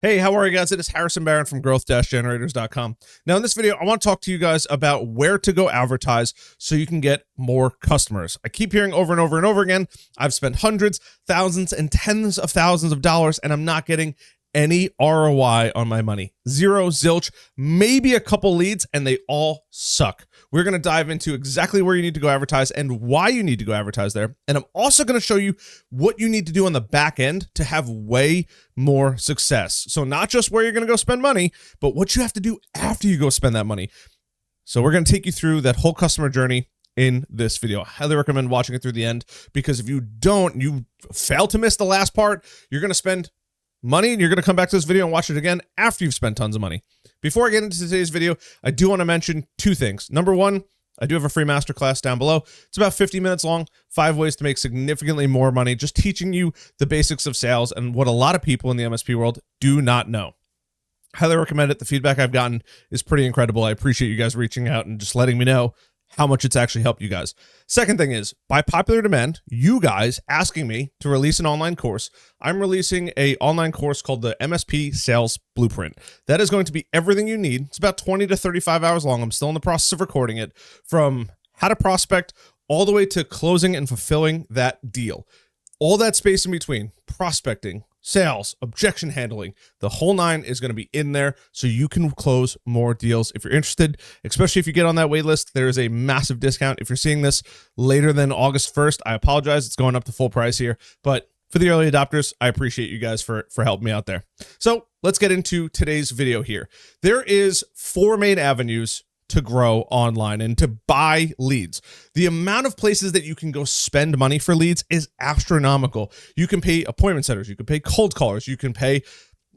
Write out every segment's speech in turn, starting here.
Hey, how are you guys? It is Harrison Barron from growth-generators.com. Now, in this video, I want to talk to you guys about where to go advertise so you can get more customers. I keep hearing over and over and over again, I've spent hundreds, thousands, and tens of thousands of dollars, and I'm not getting any ROI on my money. Zero, zilch, maybe a couple leads, and they all suck. We're going to dive into exactly where you need to go advertise and why you need to go advertise there. And I'm also going to show you what you need to do on the back end to have way more success. So not just where you're going to go spend money, but what you have to do after you go spend that money. So we're going to take you through that whole customer journey in this video. I highly recommend watching it through the end, because if you don't, you fail to miss the last part, you're going to spend money and you're going to come back to this video and watch it again after you've spent tons of money. Before I get into today's video, I do want to mention two things. Number one, I do have a free masterclass down below. It's about 50 minutes long, 5 ways to make significantly more money, just teaching you the basics of sales and what a lot of people in the MSP world do not know. Highly recommend it. The feedback I've gotten is pretty incredible. I appreciate you guys reaching out and just letting me know how much it's actually helped you guys. Second thing is, by popular demand, you guys asking me to release an online course, I'm releasing an online course called the MSP Sales Blueprint. That is going to be everything you need. It's about 20 to 35 hours long. I'm still in the process of recording it, from how to prospect all the way to closing and fulfilling that deal. All that space in between, prospecting, sales, objection handling, the whole nine is going to be in there so you can close more deals. If you're interested, especially if you get on that wait list, there is a massive discount. If you're seeing this later than August 1st, I apologize. It's going up to full price here, but for the early adopters, I appreciate you guys for helping me out there. So let's get into today's video here. There is 4 main avenues to grow online and to buy leads. The amount of places that you can go spend money for leads is astronomical. You can pay appointment setters, you can pay cold callers, you can pay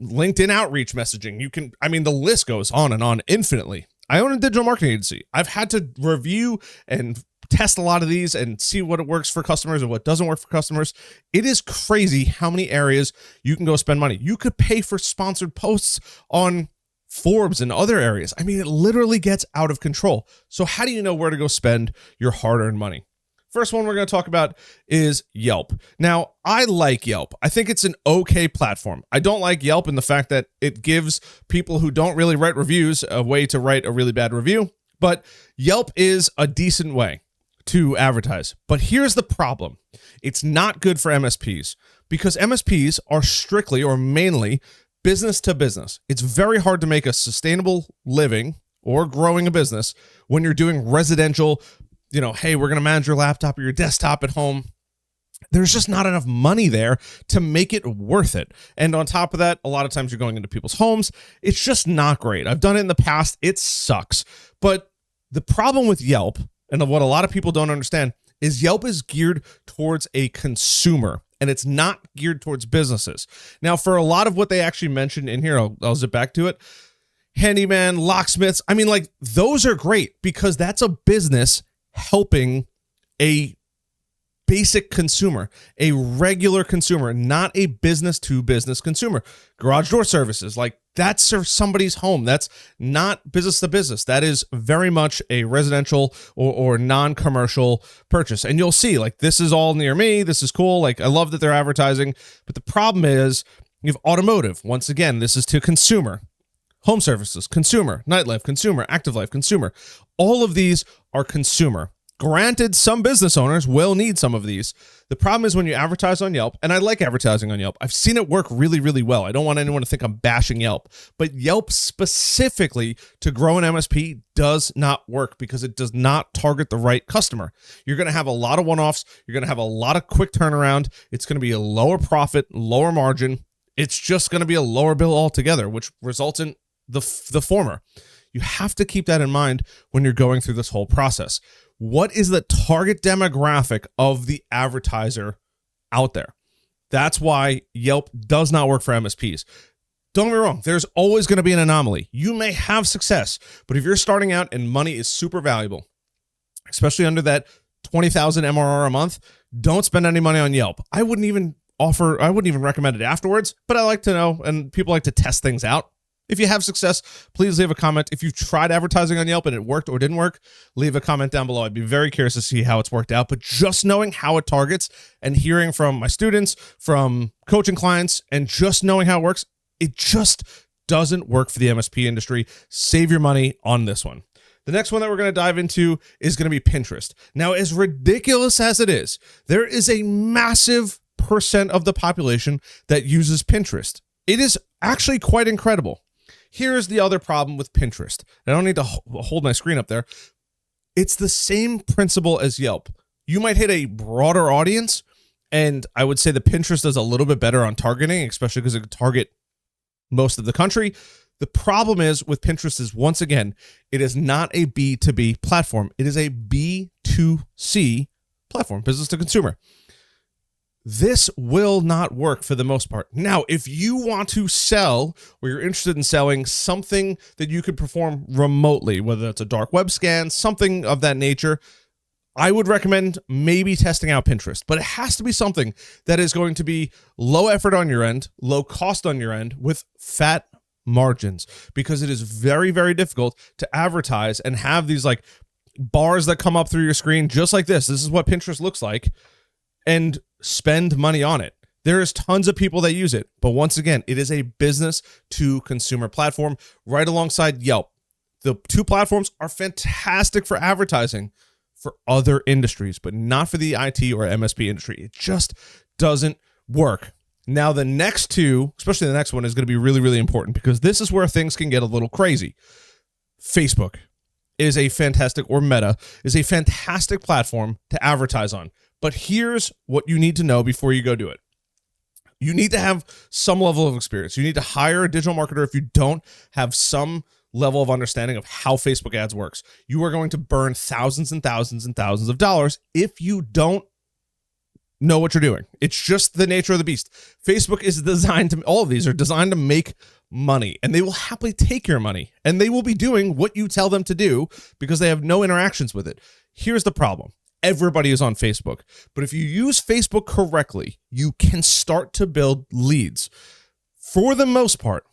LinkedIn outreach messaging. The list goes on and on infinitely. I own a digital marketing agency. I've had to review and test a lot of these and see what works for customers and what doesn't work for customers. It is crazy how many areas you can go spend money. You could pay for sponsored posts on Forbes and other areas. It literally gets out of control. So how do you know where to go spend your hard-earned money? First one we're going to talk about is Yelp. Now, I like Yelp. I think it's an okay platform. I don't like Yelp in the fact that it gives people who don't really write reviews a way to write a really bad review, but Yelp is a decent way to advertise. But here's the problem. It's not good for MSPs, because MSPs are strictly or mainly business to business. It's very hard to make a sustainable living or growing a business when you're doing residential, hey, we're going to manage your laptop or your desktop at home. There's just not enough money there to make it worth it. And on top of that, a lot of times you're going into people's homes. It's just not great. I've done it in the past. It sucks. But the problem with Yelp, and what a lot of people don't understand, is Yelp is geared towards a consumer, and it's not geared towards businesses. Now, for a lot of what they actually mentioned in here, I'll zip back to it. Handyman, locksmiths. Those are great because that's a business helping a basic consumer, a regular consumer, not a business to business consumer. Garage door services, that's for somebody's home. That's not business to business. That is very much a residential or non-commercial purchase. And you'll see, this is all near me. This is cool. I love that they're advertising. But the problem is you have automotive. Once again, this is to consumer. Home services, consumer. Nightlife, consumer. Active life, consumer. All of these are consumer. Granted, some business owners will need some of these. The problem is when you advertise on Yelp, and I like advertising on Yelp. I've seen it work really, really well. I don't want anyone to think I'm bashing Yelp, but Yelp specifically to grow an MSP does not work because it does not target the right customer. You're going to have a lot of one-offs. You're going to have a lot of quick turnaround. It's going to be a lower profit, lower margin. It's just going to be a lower bill altogether, which results in the former. You have to keep that in mind when you're going through this whole process. What is the target demographic of the advertiser out there? That's why Yelp does not work for MSPs. Don't get me wrong, there's always going to be an anomaly. You may have success, but if you're starting out and money is super valuable, especially under that 20,000 MRR a month, don't spend any money on Yelp. I wouldn't even recommend it afterwards, but I like to know, and people like to test things out. If you have success, please leave a comment. If you've tried advertising on Yelp and it worked or didn't work, leave a comment down below. I'd be very curious to see how it's worked out. But just knowing how it targets and hearing from my students, from coaching clients, and just knowing how it works, It just doesn't work for the MSP industry. Save your money on this one. The next one that we're going to dive into is going to be Pinterest. Now, as ridiculous as it is, there is a massive percent of the population that uses Pinterest. It is actually quite incredible. Here's the other problem with Pinterest. I don't need to hold my screen up there. It's the same principle as Yelp. You might hit a broader audience, and I would say that Pinterest does a little bit better on targeting, especially because it can target most of the country. The problem is with Pinterest is, once again, it is not a B2B platform. It is a B2C platform, business to consumer. This will not work for the most part. Now, if you want to sell, or you're interested in selling something that you could perform remotely, whether it's a dark web scan, something of that nature, I would recommend maybe testing out Pinterest, but it has to be something that is going to be low effort on your end, low cost on your end, with fat margins, because it is very, very difficult to advertise and have these like bars that come up through your screen just like this. This is what Pinterest looks like, and spend money on it. There is tons of people that use it, but once again, it is a business to consumer platform right alongside Yelp. The two platforms are fantastic for advertising for other industries, but not for the IT or MSP industry. It just doesn't work. Now, the next two, especially the next one, is going to be really, really important, because this is where things can get a little crazy. Facebook is a fantastic, or Meta is a fantastic platform to advertise on. But here's what you need to know before you go do it. You need to have some level of experience. You need to hire a digital marketer if you don't have some level of understanding of how Facebook ads works. You are going to burn thousands and thousands and thousands of dollars if you don't know what you're doing. It's just the nature of the beast. Facebook is designed to, all of these are designed to make money, and they will happily take your money, and they will be doing what you tell them to do because they have no interactions with it. Here's the problem. Everybody is on Facebook, but if you use Facebook correctly, you can start to build leads. For the most part,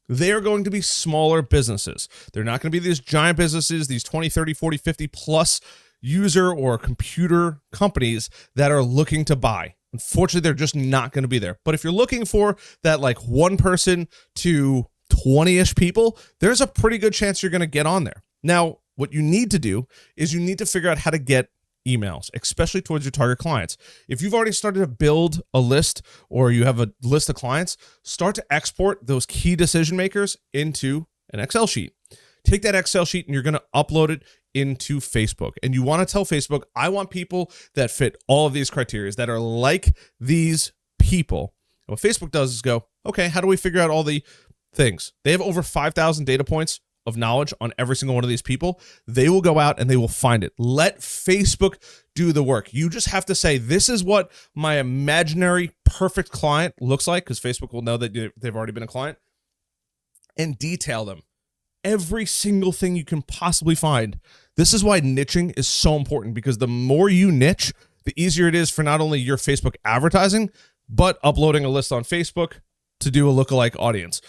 they are going to be smaller businesses. They're not going to be these giant businesses, these 20, 30, 40, 50 plus user or computer companies that are looking to buy. Unfortunately, they're just not going to be there. But if you're looking for that like 1 person to 20-ish people, there's a pretty good chance you're going to get on there. Now, what you need to do is you need to figure out how to get emails, especially towards your target clients. If you've already started to build a list, or you have a list of clients, start to export those key decision makers into an Excel sheet. Take that Excel sheet and you're going to upload it into Facebook. And you want to tell Facebook, I want people that fit all of these criteria, that are like these people. And what Facebook does is go, okay, how do we figure out all the things? They have over 5,000 data points of knowledge on every single one of these people. They will go out and they will find it. Let Facebook do the work. You just have to say, this is what my imaginary perfect client looks like, because Facebook will know that they've already been a client, and detail them. Every single thing you can possibly find. This is why niching is so important, because the more you niche, the easier it is for not only your Facebook advertising, but uploading a list on Facebook to do a lookalike audience.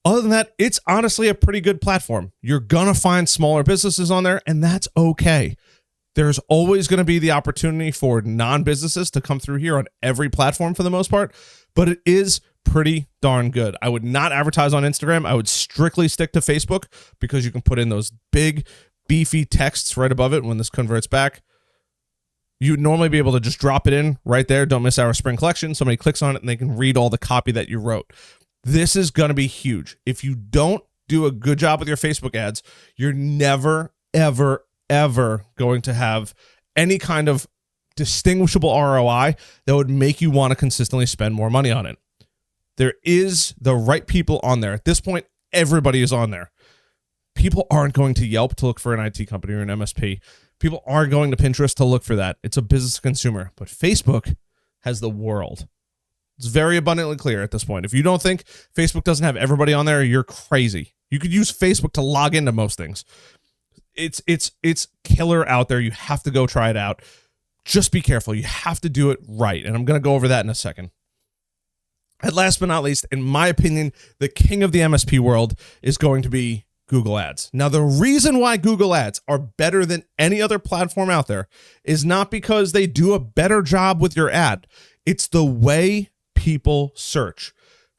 Other than that, it's honestly a pretty good platform. You're going to find smaller businesses on there, and that's okay. There's always going to be the opportunity for non-businesses to come through here on every platform for the most part, but it is pretty darn good. I would not advertise on Instagram. I would strictly stick to Facebook, because you can put in those big, beefy texts right above it when this converts back. You'd normally be able to just drop it in right there. Don't miss our spring collection. Somebody clicks on it and they can read all the copy that you wrote. This is going to be huge. If you don't do a good job with your Facebook ads, you're never, ever, ever going to have any kind of distinguishable ROI that would make you want to consistently spend more money on it. There is the right people on there. At this point, everybody is on there. People aren't going to Yelp to look for an IT company or an MSP. People aren't going to Pinterest to look for that. It's a business to consumer. But Facebook has the world. It's very abundantly clear at this point. If you don't think Facebook doesn't have everybody on there, you're crazy. You could use Facebook to log into most things. It's killer out there. You have to go try it out. Just be careful. You have to do it right. And I'm going to go over that in a second. And last but not least, in my opinion, the king of the MSP world is going to be Google Ads. Now, the reason why Google Ads are better than any other platform out there is not because they do a better job with your ad. It's the way people search.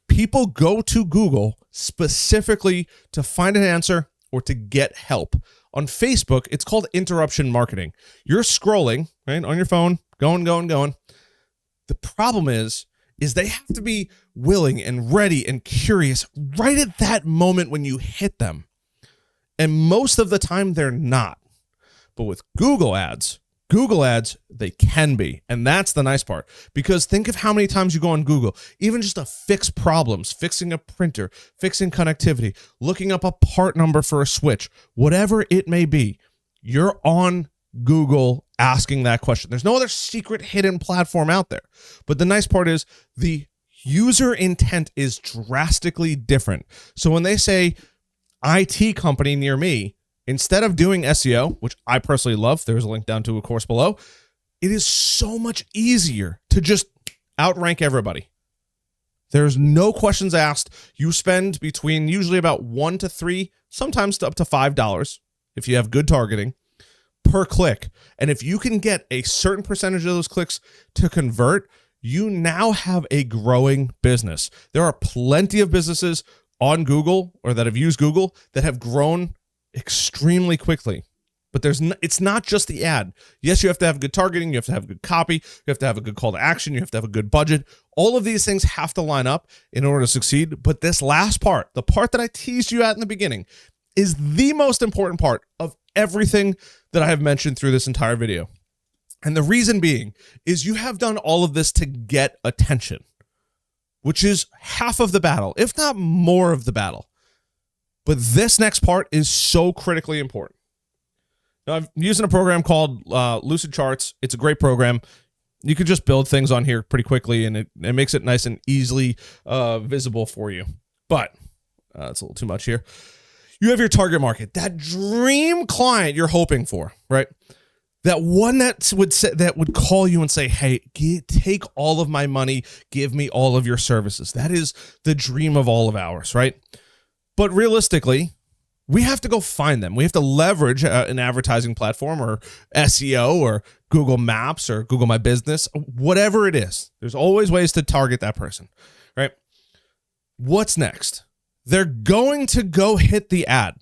People go to Google specifically to find an answer or to get help. On Facebook, it's called interruption marketing. You're scrolling, right, on your phone, going. The problem is they have to be willing and ready and curious right at that moment when you hit them. And most of the time, they're not. But with Google ads, they can be. And that's the nice part. Because think of how many times you go on Google, even just to fix problems, fixing a printer, fixing connectivity, looking up a part number for a switch, whatever it may be, you're on Google asking that question. There's no other secret hidden platform out there. But the nice part is the user intent is drastically different. So when they say IT company near me, instead of doing SEO, which I personally love, there's a link down to a course below, it is so much easier to just outrank everybody. There's no questions asked. You spend between usually about $1 to $3, sometimes up to $5 if you have good targeting per click. And if you can get a certain percentage of those clicks to convert, you now have a growing business. There are plenty of businesses on Google or that have used Google that have grown extremely quickly. But it's not just the ad. Yes, you have to have good targeting. You have to have good copy. You have to have a good call to action. You have to have a good budget. All of these things have to line up in order to succeed. But this last part, the part that I teased you at in the beginning, is the most important part of everything that I have mentioned through this entire video. And the reason being is you have done all of this to get attention, which is half of the battle, if not more of the battle. But this next part is so critically important. Now, I'm using a program called Lucidcharts. It's a great program. You can just build things on here pretty quickly, and it makes it nice and easily visible for you. But it's a little too much here. You have your target market, that dream client you're hoping for, right? That one that would call you and say, hey, take all of my money, give me all of your services. That is the dream of all of ours, right? But realistically, we have to go find them. We have to leverage an advertising platform or SEO or Google Maps or Google My Business, whatever it is. There's always ways to target that person, right? What's next? They're going to go hit the ad.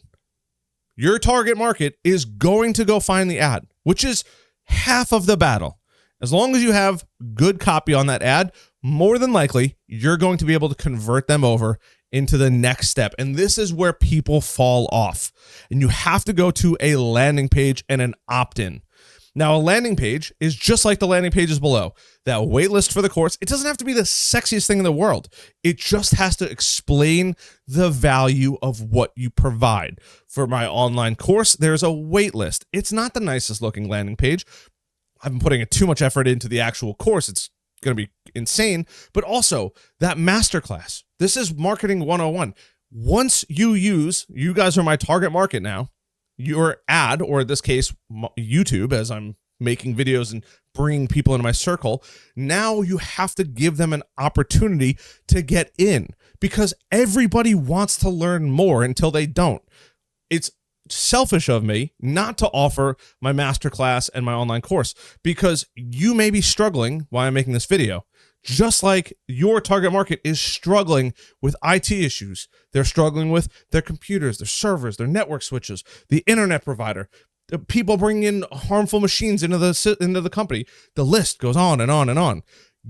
Your target market is going to go find the ad, which is half of the battle. As long as you have good copy on that ad, more than likely, you're going to be able to convert them over into the next step. And this is where people fall off. And you have to go to a landing page and an opt-in. Now, a landing page is just like the landing pages below. That waitlist for the course, it doesn't have to be the sexiest thing in the world. It just has to explain the value of what you provide. For my online course, there's a waitlist. It's not the nicest looking landing page. I've been putting too much effort into the actual course. It's going to be insane. But also that masterclass. This is marketing 101. Once you guys are my target market now, your ad, or in this case, YouTube, as I'm making videos and bringing people into my circle, now you have to give them an opportunity to get in, because everybody wants to learn more until they don't. It's selfish of me not to offer my masterclass and my online course, because you may be struggling while I'm making this video. Just like your target market is struggling with IT issues. They're struggling with their computers, their servers, their network switches, the internet provider, the people bringing in harmful machines into the company. The list goes on and on and on.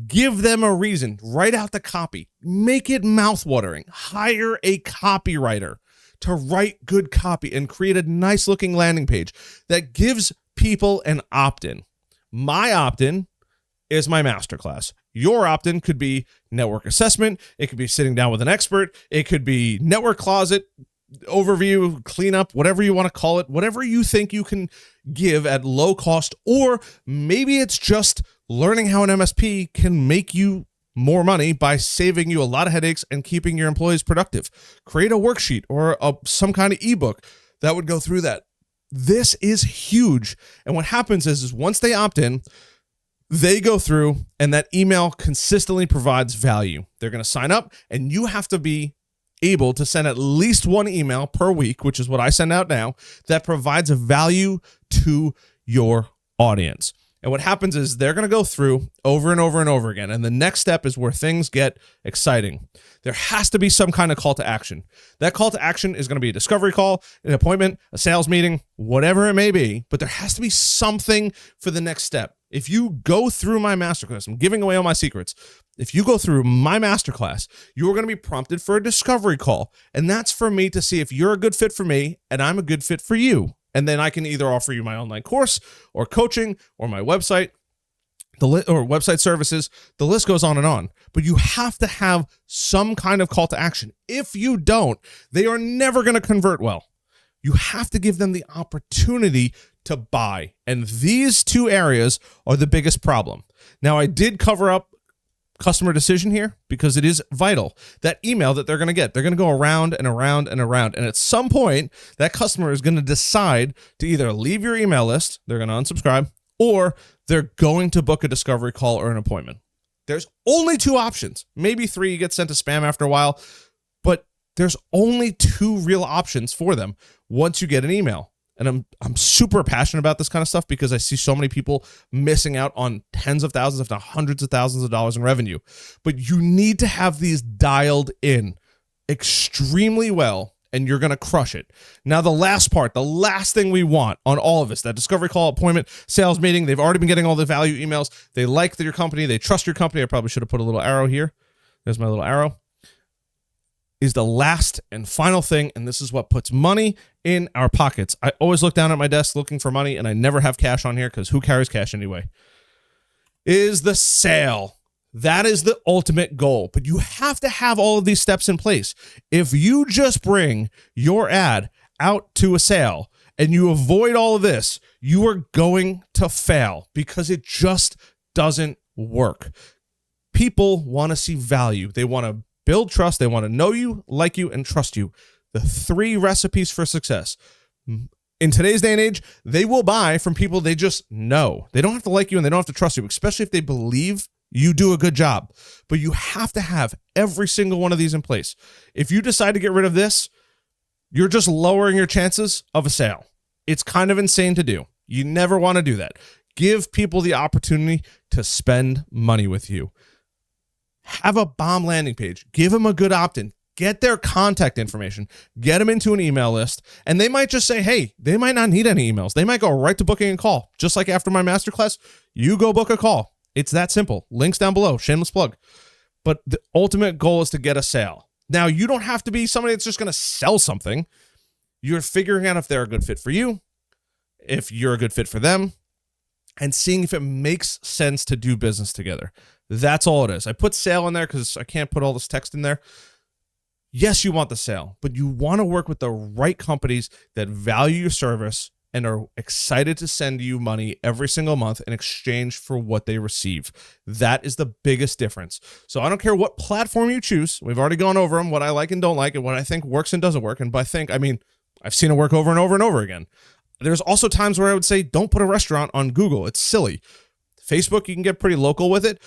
Give them a reason. Write out the copy. Make it mouthwatering. Hire a copywriter to write good copy and create a nice looking landing page that gives people an opt-in. My opt-in is my masterclass. Your opt-in could be network assessment. It could be sitting down with an expert. It could be network closet overview, cleanup, whatever you want to call it, whatever you think you can give at low cost. Or maybe it's just learning how an MSP can make you more money by saving you a lot of headaches and keeping your employees productive. Create a worksheet or some kind of ebook that would go through that. This is huge. And what happens is once they opt in, they go through and that email consistently provides value. They're going to sign up, and you have to be able to send at least one email per week, which is what I send out now, that provides a value to your audience. And what happens is they're going to go through over and over and over again. And the next step is where things get exciting. There has to be some kind of call to action. That call to action is going to be a discovery call, an appointment, a sales meeting, whatever it may be. But there has to be something for the next step. If you go through my masterclass, I'm giving away all my secrets. If you go through my masterclass, you're going to be prompted for a discovery call. And that's for me to see if you're a good fit for me and I'm a good fit for you. And then I can either offer you my online course or coaching or my website, or website services. The list goes on and on. But you have to have some kind of call to action. If you don't, they are never going to convert well. You have to give them the opportunity to buy. And these two areas are the biggest problem. Now, I did cover up customer decision here because it is vital. That email that they're going to get, they're going to go around and around and around. And at some point, that customer is going to decide to either leave your email list, they're going to unsubscribe, or they're going to book a discovery call or an appointment. There's only two options. Maybe three, you get sent to spam after a while, but there's only two real options for them once you get an email. And I'm super passionate about this kind of stuff because I see so many people missing out on tens of thousands, if not hundreds of thousands of dollars in revenue. But you need to have these dialed in extremely well, and you're going to crush it. Now, the last part, the last thing we want on all of us, that discovery call, appointment, sales meeting, they've already been getting all the value emails. They like your company. They trust your company. I probably should have put a little arrow here. There's my little arrow. Is the last and final thing, and this is what puts money in our pockets. I always look down at my desk looking for money, and I never have cash on here because who carries cash anyway? Is the sale. That is the ultimate goal, but you have to have all of these steps in place. If you just bring your ad out to a sale and you avoid all of this, you are going to fail because it just doesn't work. People want to see value. They want to build trust. They want to know you, like you, and trust you. The three recipes for success. In today's day and age, they will buy from people they just know. They don't have to like you and they don't have to trust you, especially if they believe you do a good job. But you have to have every single one of these in place. If you decide to get rid of this, you're just lowering your chances of a sale. It's kind of insane to do. You never want to do that. Give people the opportunity to spend money with you. Have a bomb landing page. Give them a good opt-in. Get their contact information. Get them into an email list. And they might just say, hey, they might not need any emails. They might go right to booking a call. Just like after my masterclass, you go book a call. It's that simple. Links down below. Shameless plug. But the ultimate goal is to get a sale. Now, you don't have to be somebody that's just going to sell something. You're figuring out if they're a good fit for you, if you're a good fit for them, and seeing if it makes sense to do business together. That's all it is. I put sale in there because I can't put all this text in there. Yes, you want the sale, but you want to work with the right companies that value your service and are excited to send you money every single month in exchange for what they receive. That is the biggest difference. So I don't care what platform you choose. We've already gone over them, what I like and don't like, and what I think works and doesn't work. And by think, I mean, I've seen it work over and over and over again. There's also times where I would say, don't put a restaurant on Google. It's silly. Facebook, you can get pretty local with it.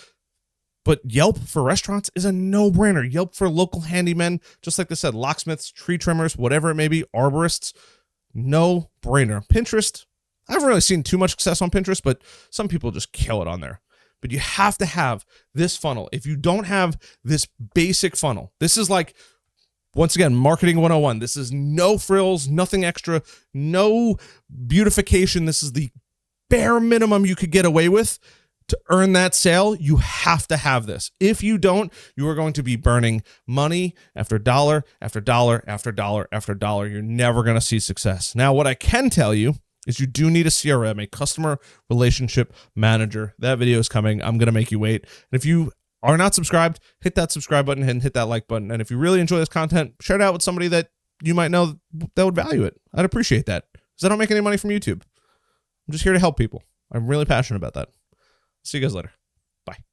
But Yelp for restaurants is a no-brainer. Yelp for local handymen, just like I said, locksmiths, tree trimmers, whatever it may be, arborists, no-brainer. Pinterest, I haven't really seen too much success on Pinterest, but some people just kill it on there. But you have to have this funnel. If you don't have this basic funnel, this is like, once again, marketing 101. This is no frills, nothing extra, no beautification. This is the bare minimum you could get away with. To earn that sale, you have to have this. If you don't, you are going to be burning money after dollar after dollar after dollar after dollar. You're never going to see success. Now, what I can tell you is you do need a CRM, a customer relationship manager. That video is coming. I'm going to make you wait. And if you are not subscribed, hit that subscribe button and hit that like button. And if you really enjoy this content, share it out with somebody that you might know that would value it. I'd appreciate that because I don't make any money from YouTube. I'm just here to help people. I'm really passionate about that. See you guys later. Bye.